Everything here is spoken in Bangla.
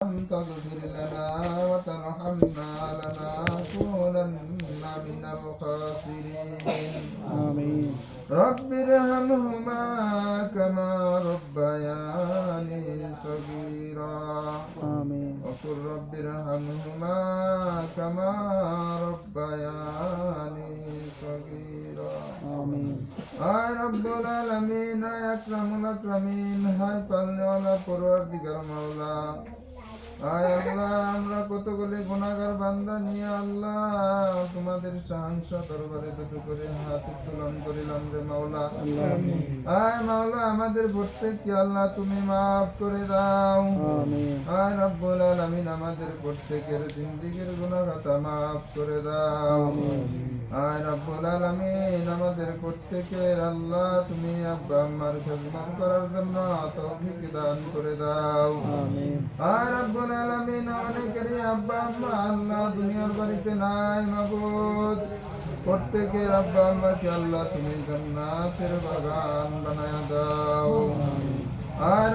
تغفر لنا وترحمنا لنكونن من الخاسرين آمين. رب ارحمهما كما ربياني صغيرا آمين. وقل رب ارحمهما كما ربياني صغيرا آمين. আয় রব্বুল আলামিন, আয় আকরামুল আকরামিন, হায় পালনেওয়ালা পরওয়ারদিগার মাওলা। আয় আল্লাহ, আমরা কতগুলি গুনাহগার বান্দা নিয়ে আল্লাহ তোমাদের শাহাংশ দরবারে দুটো করে হাত উত্তোলন করিলাম রে মাওলা। আয় মাওলা, আমাদের প্রত্যেককে আল্লাহ তুমি মাফ করে দাও। আয় রব্বুল আলামিন, আমাদের প্রত্যেকের জিন্দেগীর গুনাহ খাতা মাফ করে দাও। আয় রব্বুল আলামিন, আমাদের প্রত্যেকের আল্লাহ তুমি আব্বা আম্মার খেদমত করার জন্য তৌফিক দান করে দাও। আয় রব্বুল আলামিন, অনেকেরই আব্বা আম্মা আল্লাহ দুনিয়ার বাড়িতে নাই মাবুদ। প্রত্যেকের আব্বা আম্মাকে আল্লাহ তুমি জান্নাতের বাগান বানায়া দাও। আয়